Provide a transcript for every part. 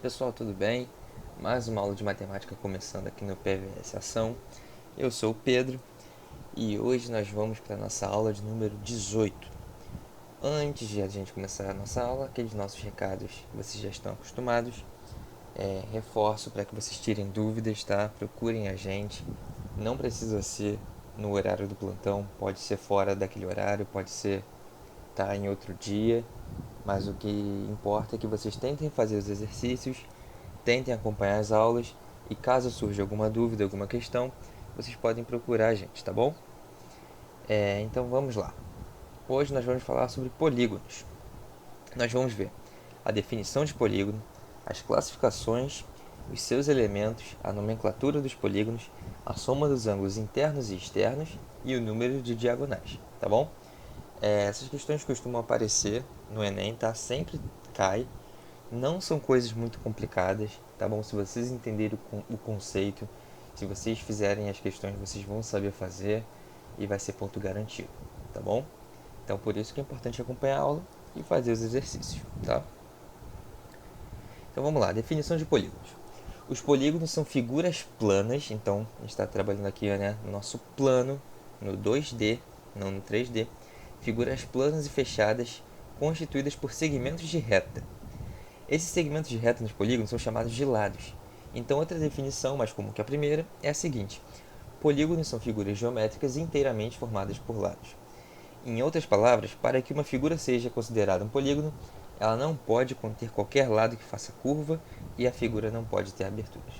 Pessoal, tudo bem? Mais uma aula de matemática começando aqui no PVS Ação. Eu sou o Pedro e hoje nós vamos para a nossa aula de número 18. Antes de a gente começar a nossa aula, aqueles nossos recados que vocês já estão acostumados. Reforço para que vocês tirem dúvidas, tá? Procurem a gente. Não precisa ser no horário do plantão, pode ser fora daquele horário, pode ser em outro dia. Mas o que importa é que vocês tentem fazer os exercícios, tentem acompanhar as aulas e caso surja alguma dúvida, alguma questão, vocês podem procurar a gente, tá bom? Então vamos lá. Hoje nós vamos falar sobre polígonos. Nós vamos ver a definição de polígono, as classificações, os seus elementos, a nomenclatura dos polígonos, a soma dos ângulos internos e externos e o número de diagonais, tá bom? Essas questões costumam aparecer no Enem, tá? Sempre cai. Não são coisas muito complicadas, tá bom? Se vocês entenderem o conceito, se vocês fizerem as questões, vocês vão saber fazer e vai ser ponto garantido, tá bom? Então, por isso que é importante acompanhar a aula e fazer os exercícios, tá? Então, vamos lá. Definição de polígonos. Os polígonos são figuras planas, então a gente está trabalhando aqui, né, no nosso plano, no 2D, não no 3D. Figuras planas e fechadas constituídas por segmentos de reta. Esses segmentos de reta nos polígonos são chamados de lados. Então, outra definição, mais comum que a primeira, é a seguinte: polígonos são figuras geométricas inteiramente formadas por lados. Em outras palavras, para que uma figura seja considerada um polígono, ela não pode conter qualquer lado que faça curva e a figura não pode ter aberturas.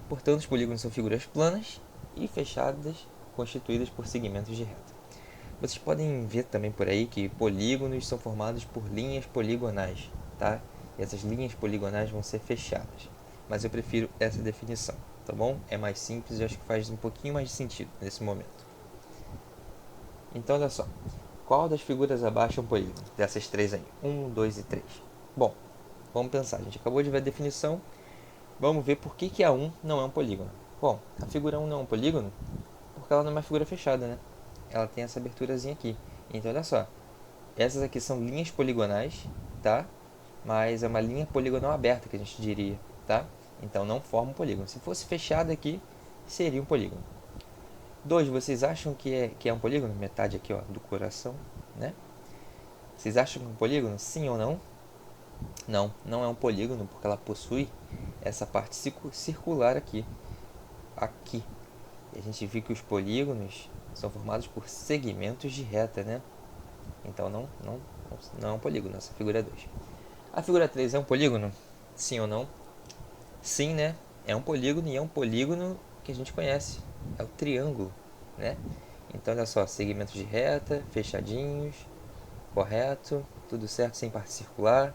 Portanto, os polígonos são figuras planas e fechadas, constituídas por segmentos de reta. Vocês podem ver também por aí que polígonos são formados por linhas poligonais, tá? E essas linhas poligonais vão ser fechadas. Mas eu prefiro essa definição, tá bom? É mais simples e acho que faz um pouquinho mais de sentido nesse momento. Então, olha só. Qual das figuras abaixo é um polígono? Dessas três aí. 1, 2 e 3. Bom, vamos pensar. A gente acabou de ver a definição. Vamos ver por que a 1 não é um polígono. Bom, a figura 1 não é um polígono porque ela não é uma figura fechada, né? Ela tem essa aberturazinha aqui. Então, olha só. Essas aqui são linhas poligonais, tá? Mas é uma linha poligonal aberta que a gente diria, tá? Então não forma um polígono. Se fosse fechada aqui, seria um polígono. 2, vocês acham que é um polígono? Metade aqui, ó, do coração, né? Vocês acham que é um polígono? Sim ou não? Não, não é um polígono porque ela possui essa parte circular aqui. Aqui. E a gente viu que os polígonos são formados por segmentos de reta, né? Então não é um polígono, essa figura 2. A figura 3 é um polígono? Sim ou não? Sim, né? É um polígono e é um polígono que a gente conhece. É o triângulo, né? Então, olha só, segmentos de reta, fechadinhos, correto, tudo certo, sem parte circular.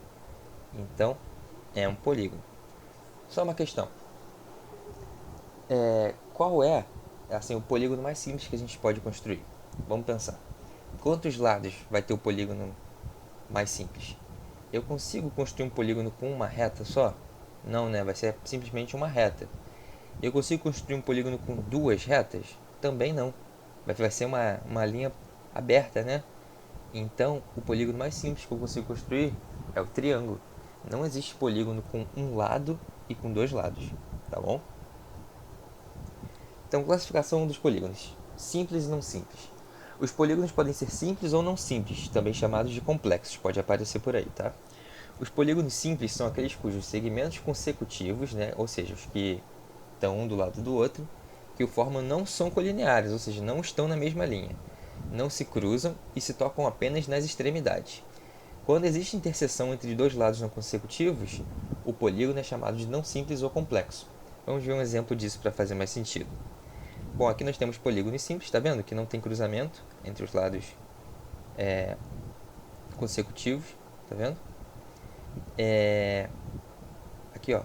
Então, é um polígono. Só uma questão. Qual é assim, o polígono mais simples que a gente pode construir? Vamos pensar. Quantos lados vai ter o polígono mais simples? Eu consigo construir um polígono com uma reta só? Não, né? Vai ser simplesmente uma reta. Eu consigo construir um polígono com duas retas? Também não. Vai ser uma linha aberta, né? Então, o polígono mais simples que eu consigo construir é o triângulo. Não existe polígono com um lado e com dois lados, tá bom? Então, classificação dos polígonos: simples e não simples. Os polígonos podem ser simples ou não simples, também chamados de complexos, pode aparecer por aí, tá? Os polígonos simples são aqueles cujos segmentos consecutivos, né, ou seja, os que estão um do lado do outro, que o formam não são colineares, ou seja, não estão na mesma linha, não se cruzam e se tocam apenas nas extremidades. Quando existe interseção entre dois lados não consecutivos, o polígono é chamado de não simples ou complexo. Vamos ver um exemplo disso para fazer mais sentido. Bom, aqui nós temos polígonos simples, está vendo? Que não tem cruzamento entre os lados consecutivos, está vendo? Aqui, ó,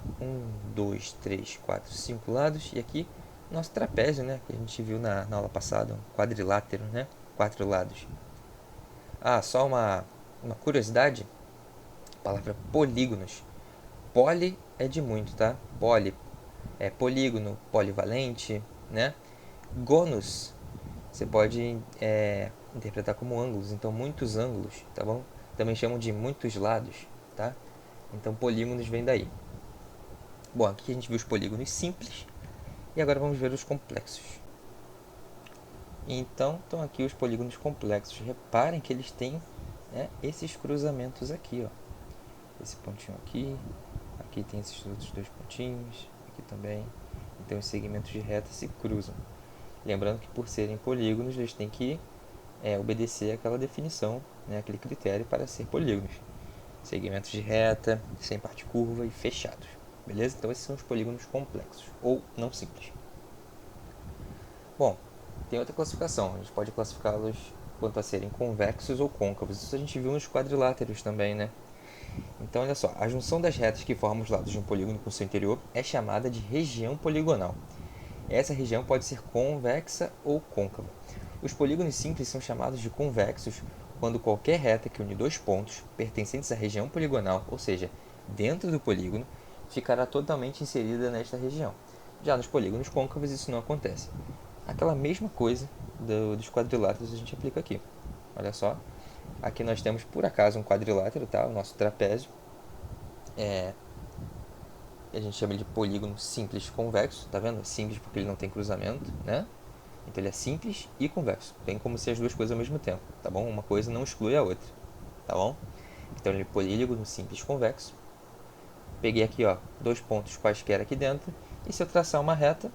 5 lados, e aqui nosso trapézio, né, que a gente viu na aula passada, um quadrilátero, né, 4 lados. Só uma curiosidade, a palavra polígonos, poli é de muito, tá? Poli é polígono, polivalente, né? Gônus você pode interpretar como ângulos, então muitos ângulos, tá bom? Também chamam de muitos lados, tá? Então polígonos vem daí. Bom, aqui a gente viu os polígonos simples e agora vamos ver os complexos. Então, estão aqui os polígonos complexos. Reparem que eles têm, né, esses cruzamentos aqui, ó. Esse pontinho aqui, aqui tem esses outros dois pontinhos, aqui também. Então, os segmentos de reta se cruzam. Lembrando que por serem polígonos, eles têm que obedecer aquela definição, né, aquele critério para ser polígonos. Segmentos de reta, sem parte curva e fechados. Beleza? Então, esses são os polígonos complexos, ou não simples. Bom, tem outra classificação. A gente pode classificá-los quanto a serem convexos ou côncavos. Isso a gente viu nos quadriláteros também, né? Então, olha só. A junção das retas que formam os lados de um polígono com seu interior é chamada de região poligonal. Essa região pode ser convexa ou côncava. Os polígonos simples são chamados de convexos quando qualquer reta que une dois pontos pertencentes à região poligonal, ou seja, dentro do polígono, ficará totalmente inserida nesta região. Já nos polígonos côncavos isso não acontece. Aquela mesma coisa dos quadriláteros a gente aplica aqui. Olha só, aqui nós temos por acaso um quadrilátero, tá? O nosso trapézio. A gente chama ele de polígono simples convexo, tá vendo? Simples porque ele não tem cruzamento, né? Então ele é simples e convexo. Tem como ser as duas coisas ao mesmo tempo, tá bom? Uma coisa não exclui a outra, tá bom? Então ele é polígono simples convexo. Peguei aqui, ó, dois pontos quaisquer aqui dentro. E se eu traçar uma reta,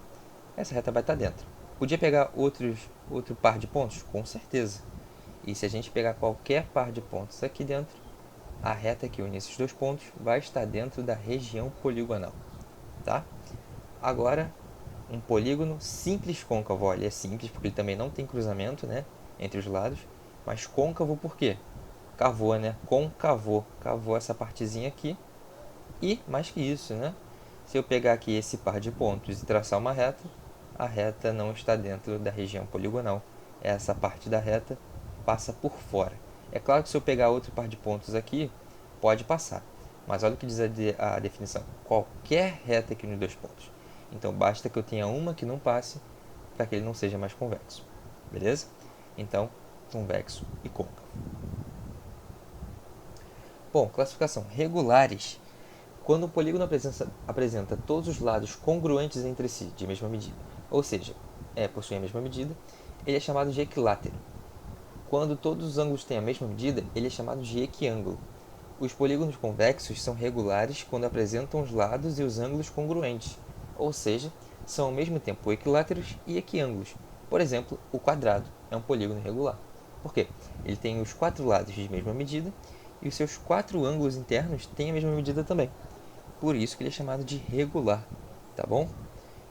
essa reta vai estar dentro. Podia pegar outro par de pontos? Com certeza. E se a gente pegar qualquer par de pontos aqui dentro, a reta que une esses dois pontos vai estar dentro da região poligonal, tá? Agora, um polígono simples côncavo. Olha, ele é simples porque ele também não tem cruzamento, né, entre os lados, mas côncavo por quê? Cavou, né? Concavou. Cavou essa partezinha aqui. E, mais que isso, né? Se eu pegar aqui esse par de pontos e traçar uma reta, a reta não está dentro da região poligonal. Essa parte da reta passa por fora. É claro que se eu pegar outro par de pontos aqui, pode passar. Mas olha o que diz a definição. Qualquer reta que une dois pontos. Então, basta que eu tenha uma que não passe para que ele não seja mais convexo. Beleza? Então, convexo e côncavo. Bom, classificação. Regulares. Quando um polígono apresenta todos os lados congruentes entre si, de mesma medida, ou seja, possuem a mesma medida, ele é chamado de equilátero. Quando todos os ângulos têm a mesma medida, ele é chamado de equiângulo. Os polígonos convexos são regulares quando apresentam os lados e os ângulos congruentes, ou seja, são ao mesmo tempo equiláteros e equiângulos. Por exemplo, o quadrado é um polígono regular. Por quê? Ele tem os quatro lados de mesma medida e os seus quatro ângulos internos têm a mesma medida também. Por isso que ele é chamado de regular, tá bom?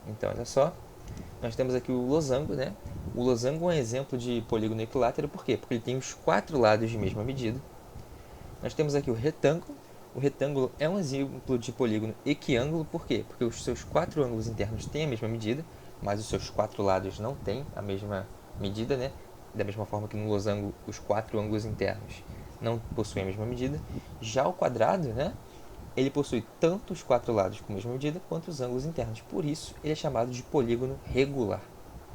Então, olha só, nós temos aqui o losango, né? O losango é um exemplo de polígono equilátero, por quê? Porque ele tem os quatro lados de mesma medida. Nós temos aqui o retângulo. O retângulo é um exemplo de polígono equiângulo, por quê? Porque os seus quatro ângulos internos têm a mesma medida, mas os seus quatro lados não têm a mesma medida, né? Da mesma forma que no losango os quatro ângulos internos não possuem a mesma medida. Já o quadrado, né? Ele possui tanto os quatro lados com a mesma medida quanto os ângulos internos. Por isso, ele é chamado de polígono regular,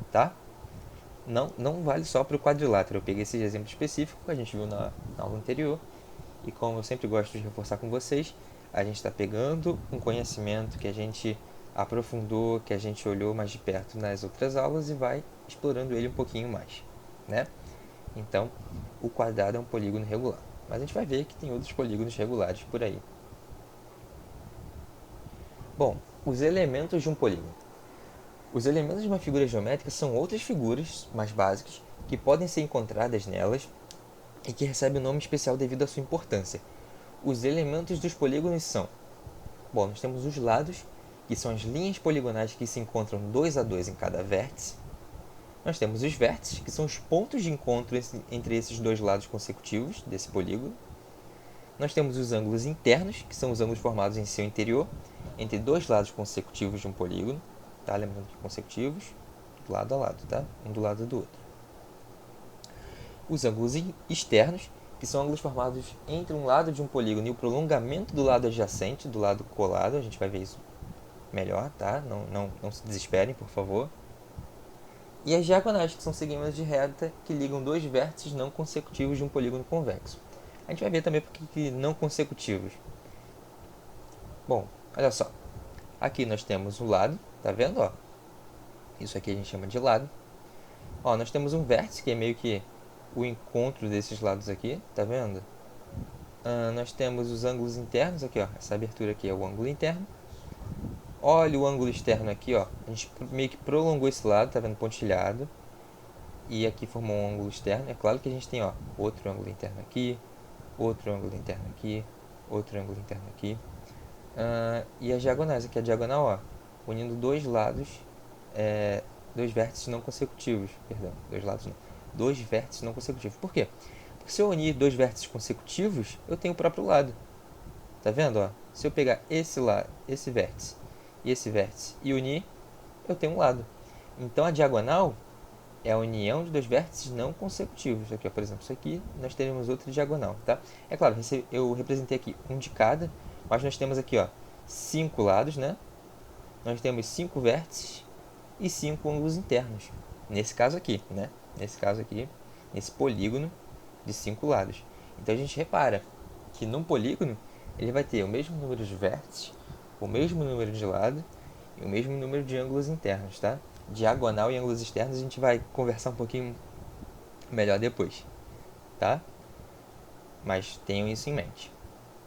tá? Não vale só para o quadrilátero. Eu peguei esse exemplo específico que a gente viu na aula anterior. E como eu sempre gosto de reforçar com vocês, a gente está pegando um conhecimento que a gente aprofundou, que a gente olhou mais de perto nas outras aulas e vai explorando ele um pouquinho mais, né? Então, o quadrado é um polígono regular. Mas a gente vai ver que tem outros polígonos regulares por aí. Bom, os elementos de um polígono. Os elementos de uma figura geométrica são outras figuras mais básicas que podem ser encontradas nelas e que recebem um nome especial devido à sua importância. Os elementos dos polígonos são: bom, nós temos os lados, que são as linhas poligonais que se encontram 2 a 2 em cada vértice. Nós temos os vértices, que são os pontos de encontro entre esses dois lados consecutivos desse polígono. Nós temos os ângulos internos, que são os ângulos formados em seu interior, entre dois lados consecutivos de um polígono, tá? Lembrando que consecutivos, lado a lado, tá? Um do lado do outro. Os ângulos externos, que são ângulos formados entre um lado de um polígono e o prolongamento do lado adjacente, do lado colado. A gente vai ver isso melhor, tá? Não se desesperem, por favor. E as diagonais, que são segmentos de reta que ligam dois vértices não consecutivos de um polígono convexo. A gente vai ver também porque não consecutivos. Bom, olha só. Aqui nós temos o lado, tá vendo, ó? Isso aqui a gente chama de lado. Ó, nós temos um vértice, que é meio que o encontro desses lados aqui, tá vendo? Nós temos os ângulos internos aqui, ó. Essa abertura aqui é o ângulo interno. Olha o ângulo externo aqui, ó. A gente meio que prolongou esse lado, tá vendo? Pontilhado. E aqui formou um ângulo externo. É claro que a gente tem, ó, outro ângulo interno aqui, outro ângulo interno aqui, outro ângulo interno aqui. E as diagonais, aqui a diagonal, ó, unindo dois lados, dois vértices não consecutivos, perdão, dois lados não, dois vértices não consecutivos. Por quê? Porque se eu unir dois vértices consecutivos, eu tenho o próprio lado. Tá vendo, ó? Se eu pegar esse lado, esse vértice e unir, eu tenho um lado. Então a diagonal é a união de dois vértices não consecutivos. Aqui, ó, por exemplo, isso aqui, nós teremos outra diagonal, tá? É claro, eu representei aqui um de cada, mas nós temos aqui, ó, 5 lados, né? Nós temos 5 vértices e 5 ângulos internos. Nesse caso aqui, né? Nesse caso aqui, nesse polígono de 5 lados. Então a gente repara que num polígono ele vai ter o mesmo número de vértices, o mesmo número de lados e o mesmo número de ângulos internos, tá? Diagonal e ângulos externos a gente vai conversar um pouquinho melhor depois, tá? Mas tenham isso em mente.